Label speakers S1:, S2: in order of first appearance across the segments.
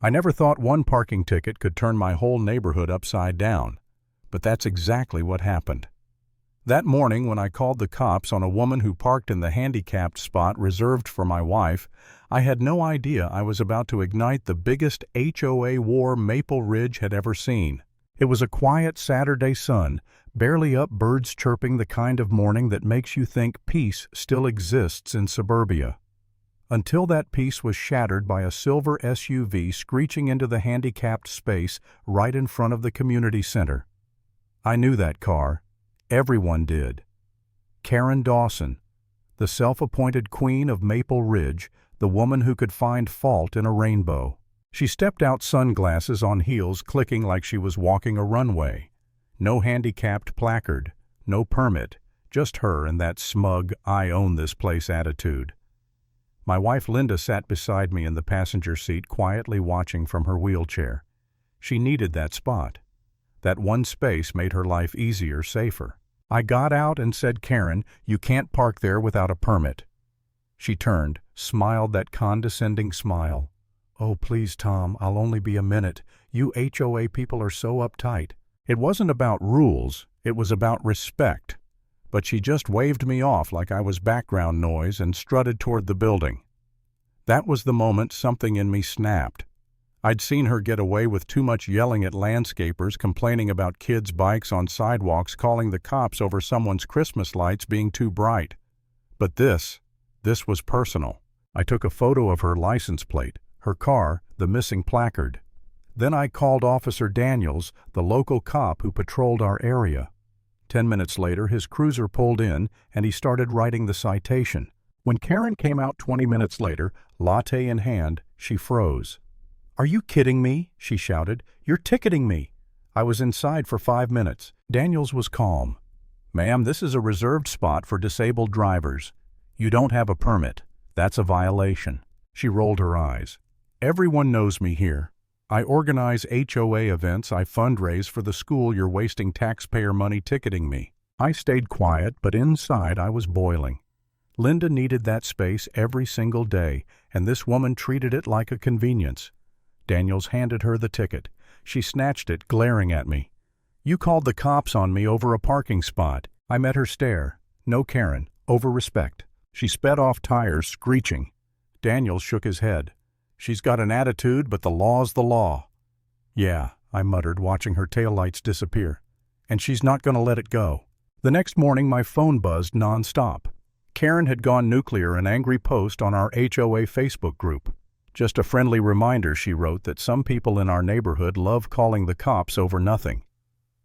S1: I never thought one parking ticket could turn my whole neighborhood upside down, but that's exactly what happened. That morning when I called the cops on a woman who parked in the handicapped spot reserved for my wife, I had no idea I was about to ignite the biggest HOA war Maple Ridge had ever seen. It was a quiet Saturday sun, barely up, birds chirping, the kind of morning that makes you think peace still exists in suburbia. Until that peace was shattered by a silver SUV screeching into the handicapped space right in front of the community center. I knew that car. Everyone did. Karen Dawson, the self-appointed queen of Maple Ridge, the woman who could find fault in a rainbow. She stepped out, sunglasses on heels clicking like she was walking a runway. No handicapped placard, no permit, just her and that smug, I own this place attitude. My wife Linda sat beside me in the passenger seat, quietly watching from her wheelchair. She needed that spot. That one space made her life easier, safer. I got out and said, "Karen, you can't park there without a permit." She turned, smiled that condescending smile. "Oh, please, Tom, I'll only be a minute. You HOA people are so uptight." It wasn't about rules, it was about respect. But she just waved me off like I was background noise and strutted toward the building. That was the moment something in me snapped. I'd seen her get away with too much yelling at landscapers, complaining about kids' bikes on sidewalks, calling the cops over someone's Christmas lights being too bright. But this was personal. I took a photo of her license plate, her car, the missing placard. Then I called Officer Daniels, the local cop who patrolled our area. 10 minutes later, his cruiser pulled in, and he started writing the citation. When Karen came out 20 minutes later, latte in hand, she froze. "Are you kidding me?" she shouted. "You're ticketing me." I was inside for 5 minutes. Daniels was calm. "Ma'am, this is a reserved spot for disabled drivers. You don't have a permit. That's a violation." She rolled her eyes. "Everyone knows me here. I organize HOA events. I fundraise for the school. You're wasting taxpayer money ticketing me." I stayed quiet, but inside I was boiling. Linda needed that space every single day, and this woman treated it like a convenience. Daniels handed her the ticket. She snatched it, glaring at me. "You called the cops on me over a parking spot." I met her stare. "No, Karen, over respect." She sped off, tires screeching. Daniels shook his head. "She's got an attitude, but the law's the law." "Yeah," I muttered, watching her taillights disappear. "And she's not going to let it go." The next morning my phone buzzed nonstop. Karen had gone nuclear, an angry post on our HOA Facebook group. "Just a friendly reminder," she wrote, "that some people in our neighborhood love calling the cops over nothing."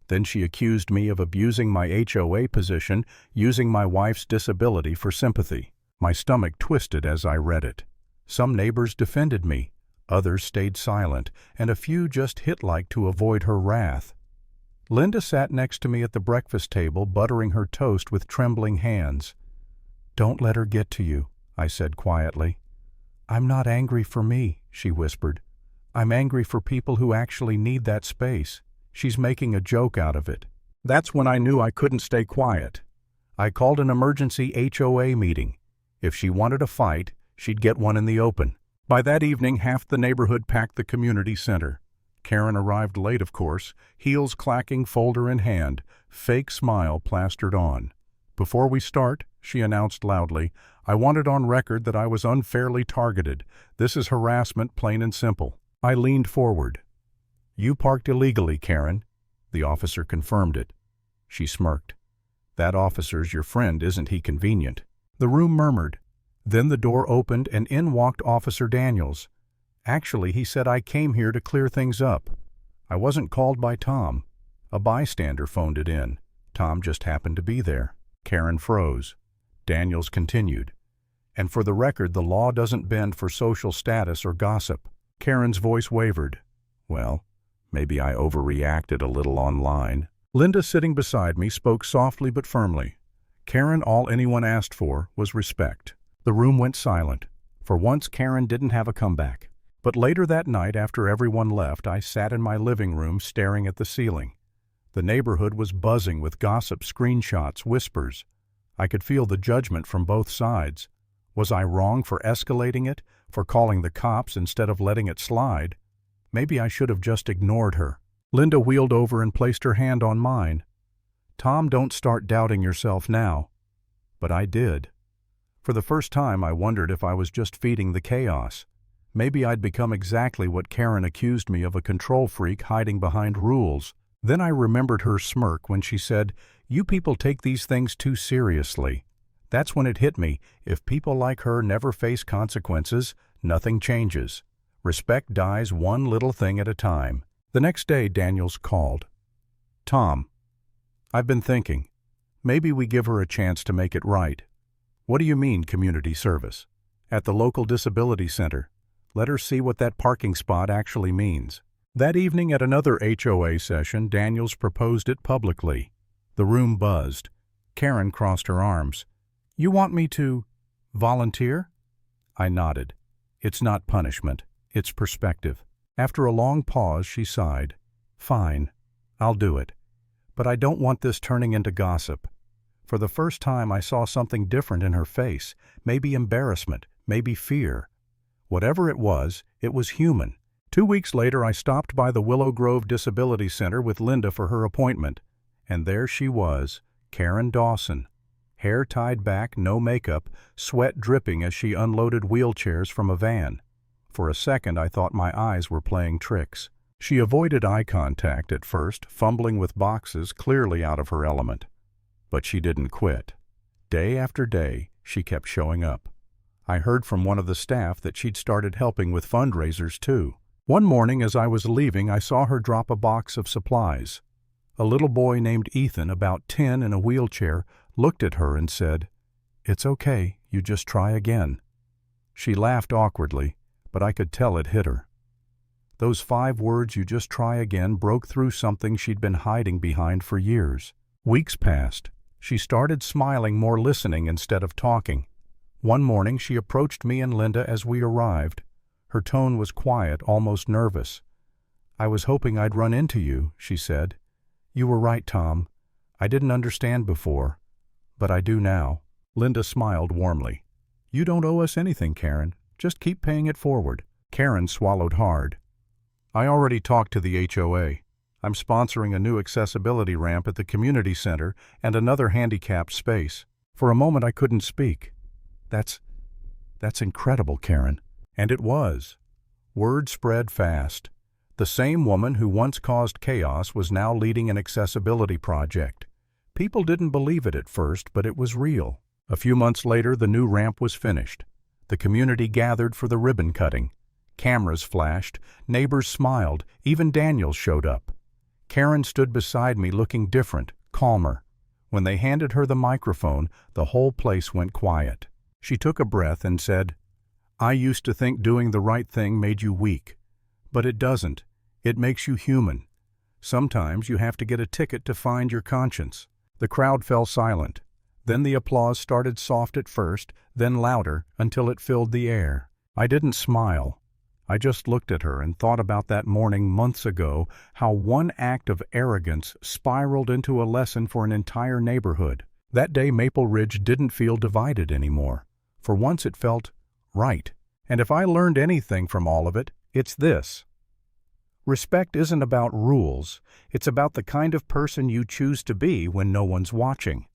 S1: Then she accused me of abusing my HOA position, using my wife's disability for sympathy. My stomach twisted as I read it. Some neighbors defended me, others stayed silent, and a few just hit like to avoid her wrath. Linda sat next to me at the breakfast table, buttering her toast with trembling hands. "Don't let her get to you," I said quietly. "I'm not angry for me," she whispered. "I'm angry for people who actually need that space. She's making a joke out of it." That's when I knew I couldn't stay quiet. I called an emergency HOA meeting. If she wanted a fight, she'd get one in the open. By that evening, half the neighborhood packed the community center. Karen arrived late, of course, heels clacking, folder in hand, fake smile plastered on. "Before we start," she announced loudly, "I want it on record that I was unfairly targeted. This is harassment, plain and simple." I leaned forward. "You parked illegally, Karen." The officer confirmed it. She smirked. "That officer's your friend, isn't he convenient?" The room murmured. Then the door opened and in walked Officer Daniels. "Actually," he said, "I came here to clear things up. I wasn't called by Tom. A bystander phoned it in. Tom just happened to be there." Karen froze. Daniels continued. "And for the record, the law doesn't bend for social status or gossip." Karen's voice wavered. "Well, maybe I overreacted a little online." Linda, sitting beside me, spoke softly but firmly. "Karen, all anyone asked for was respect." The room went silent. For once, Karen didn't have a comeback. But later that night, after everyone left, I sat in my living room staring at the ceiling. The neighborhood was buzzing with gossip, screenshots, whispers. I could feel the judgment from both sides. Was I wrong for escalating it, for calling the cops instead of letting it slide? Maybe I should have just ignored her. Linda wheeled over and placed her hand on mine. Tom, don't start doubting yourself now. But I did. For the first time, I wondered if I was just feeding the chaos. Maybe I'd become exactly what Karen accused me of, a control freak hiding behind rules. Then I remembered her smirk when she said, "You people take these things too seriously." That's when it hit me. If people like her never face consequences, nothing changes. Respect dies one little thing at a time. The next day, Daniels called. "Tom, I've been thinking. Maybe we give her a chance to make it right." "What do you mean, community service?" "At the local disability center. Let her see what that parking spot actually means." That evening at another HOA session, Daniels proposed it publicly. The room buzzed. Karen crossed her arms. "You want me to volunteer?" I nodded. "It's not punishment. It's perspective." After a long pause, she sighed. "Fine. I'll do it. But I don't want this turning into gossip." For the first time, I saw something different in her face. Maybe embarrassment, maybe fear. Whatever it was human. 2 weeks later, I stopped by the Willow Grove Disability Center with Linda for her appointment. And there she was, Karen Dawson. Hair tied back, no makeup, sweat dripping as she unloaded wheelchairs from a van. For a second, I thought my eyes were playing tricks. She avoided eye contact at first, fumbling with boxes, clearly out of her element. But she didn't quit. Day after day, she kept showing up. I heard from one of the staff that she'd started helping with fundraisers too. One morning as I was leaving, I saw her drop a box of supplies. A little boy named Ethan, about 10 in a wheelchair, looked at her and said, "It's okay, you just try again." She laughed awkwardly, but I could tell it hit her. Those 5 words, "you just try again," broke through something she'd been hiding behind for years. Weeks passed. She started smiling, more listening instead of talking. One morning she approached me and Linda as we arrived. Her tone was quiet, almost nervous. "I was hoping I'd run into you," she said. "You were right, Tom. I didn't understand before, but I do now." Linda smiled warmly. "You don't owe us anything, Karen. Just keep paying it forward." Karen swallowed hard. "I already talked to the HOA. I'm sponsoring a new accessibility ramp at the community center and another handicapped space." For a moment I couldn't speak. That's incredible, Karen." And it was. Word spread fast. The same woman who once caused chaos was now leading an accessibility project. People didn't believe it at first, but it was real. A few months later, the new ramp was finished. The community gathered for the ribbon cutting. Cameras flashed, neighbors smiled, even Daniel showed up. Karen stood beside me looking different, calmer. When they handed her the microphone, the whole place went quiet. She took a breath and said, "I used to think doing the right thing made you weak. But it doesn't. It makes you human. Sometimes you have to get a ticket to find your conscience." The crowd fell silent. Then the applause started soft at first, then louder, until it filled the air. I didn't smile. I just looked at her and thought about that morning months ago, how one act of arrogance spiraled into a lesson for an entire neighborhood. That day Maple Ridge didn't feel divided anymore. For once it felt right. And if I learned anything from all of it, it's this. Respect isn't about rules. It's about the kind of person you choose to be when no one's watching.